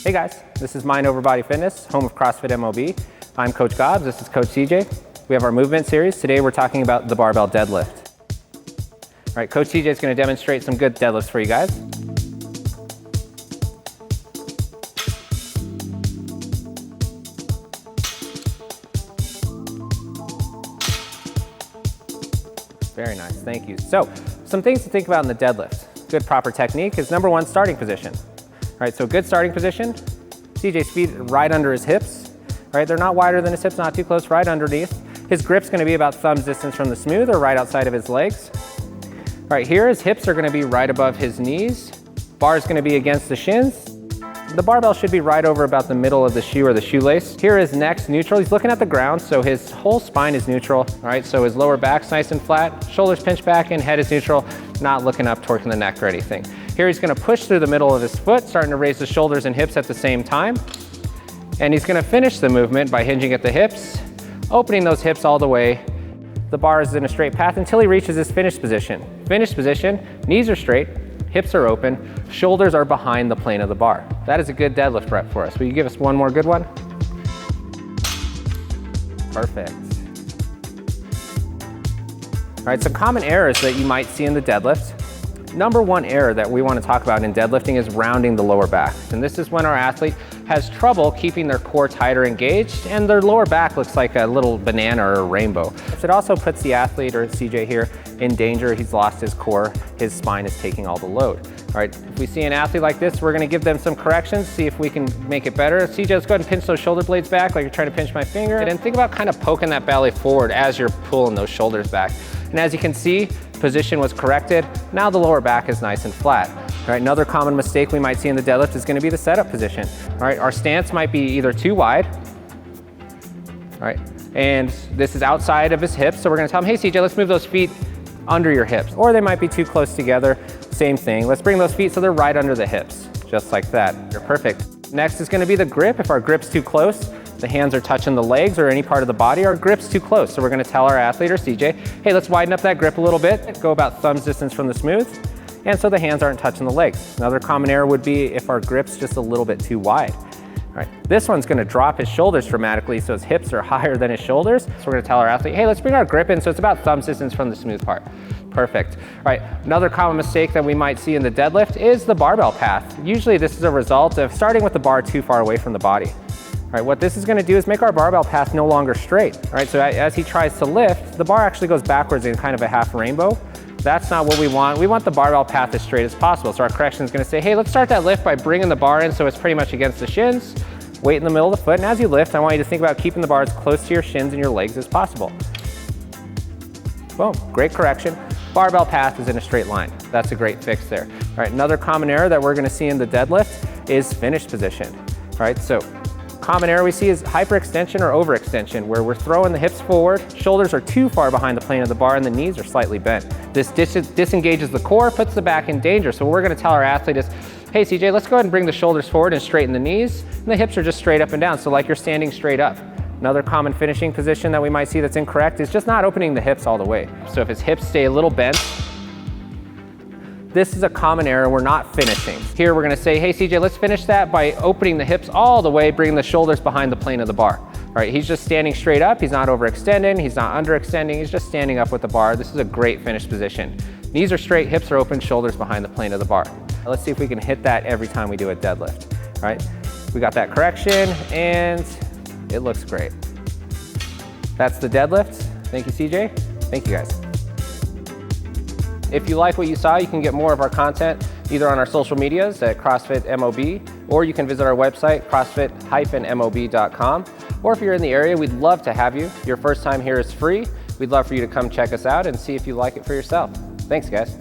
Hey guys, this is Mind Over Body Fitness, home of CrossFit MOB. I'm Coach Gobbs, this is Coach CJ. We have our movement series. Today we're talking about the barbell deadlift. All right, Coach CJ is going to demonstrate some good deadlifts for you guys. Very nice, thank you. So, some things to think about in the deadlift. Good proper technique is number one, starting position. All right, so good starting position. CJ's feet right under his hips. All right, they're not wider than his hips, not too close, right underneath. His grip's gonna be about thumb's distance from the smooth or right outside of his legs. All right, here his hips are gonna be right above his knees. Bar's gonna be against the shins. The barbell should be right over about the middle of the shoe or the shoelace. Here is neck's neutral. He's looking at the ground, so his whole spine is neutral. All right, so his lower back's nice and flat, shoulders pinched back in, head is neutral, not looking up, torquing the neck or anything. Here he's gonna push through the middle of his foot, starting to raise the shoulders and hips at the same time. And he's gonna finish the movement by hinging at the hips, opening those hips all the way. The bar is in a straight path until he reaches his finished position. Finished position, knees are straight, hips are open, shoulders are behind the plane of the bar. That is a good deadlift rep for us. Will you give us one more good one? Perfect. All right, some common errors that you might see in the deadlift. Number one error that we want to talk about in deadlifting is rounding the lower back. And this is when our athlete has trouble keeping their core tighter engaged and their lower back looks like a little banana or a rainbow. It also puts the athlete, or CJ here, in danger. He's lost his core, his spine is taking all the load. All right, if we see an athlete like this, we're gonna give them some corrections, see if we can make it better. CJ, let's go ahead and pinch those shoulder blades back like you're trying to pinch my finger. And think about kind of poking that belly forward as you're pulling those shoulders back. And as you can see, position was corrected. Now the lower back is nice and flat. All right, another common mistake we might see in the deadlift is gonna be the setup position. All right, our stance might be either too wide, all right, and this is outside of his hips, so we're gonna tell him, hey CJ, let's move those feet under your hips. Or they might be too close together, same thing. Let's bring those feet so they're right under the hips, just like that. You're perfect. Next is gonna be the grip. If our grip's too close, the hands are touching the legs or any part of the body, our grip's too close. So we're gonna tell our athlete or CJ, hey, let's widen up that grip a little bit, go about thumb's distance from the smooth, and so the hands aren't touching the legs. Another common error would be if our grip's just a little bit too wide. All right, this one's gonna drop his shoulders dramatically, so his hips are higher than his shoulders. So we're gonna tell our athlete, hey, let's bring our grip in so it's about thumb's distance from the smooth part. Perfect. All right, another common mistake that we might see in the deadlift is the barbell path. Usually this is a result of starting with the bar too far away from the body. All right, what this is gonna do is make our barbell path no longer straight. All right, so as he tries to lift, the bar actually goes backwards in kind of a half rainbow. That's not what we want. We want the barbell path as straight as possible. So our correction is gonna say, hey, let's start that lift by bringing the bar in so it's pretty much against the shins. Weight in the middle of the foot, and as you lift, I want you to think about keeping the bar as close to your shins and your legs as possible. Boom, great correction. Barbell path is in a straight line. That's a great fix there. All right, another common error that we're gonna see in the deadlift is finish position. All right, so common error we see is hyperextension or overextension, where we're throwing the hips forward, shoulders are too far behind the plane of the bar, and the knees are slightly bent. This disengages the core, puts the back in danger. So what we're gonna tell our athlete is, hey CJ, let's go ahead and bring the shoulders forward and straighten the knees, and the hips are just straight up and down, so like you're standing straight up. Another common finishing position that we might see that's incorrect is just not opening the hips all the way. So if his hips stay a little bent, this is a common error, we're not finishing. Here we're gonna say, hey CJ, let's finish that by opening the hips all the way, bringing the shoulders behind the plane of the bar. All right, he's just standing straight up, he's not overextending, he's not underextending, he's just standing up with the bar. This is a great finish position. Knees are straight, hips are open, shoulders behind the plane of the bar. Let's see if we can hit that every time we do a deadlift. All right, we got that correction and it looks great. That's the deadlift. Thank you, CJ. Thank you, guys. If you like what you saw, you can get more of our content either on our social medias at CrossFit MOB, or you can visit our website, crossfit-mob.com. Or if you're in the area, we'd love to have you. Your first time here is free. We'd love for you to come check us out and see if you like it for yourself. Thanks, guys.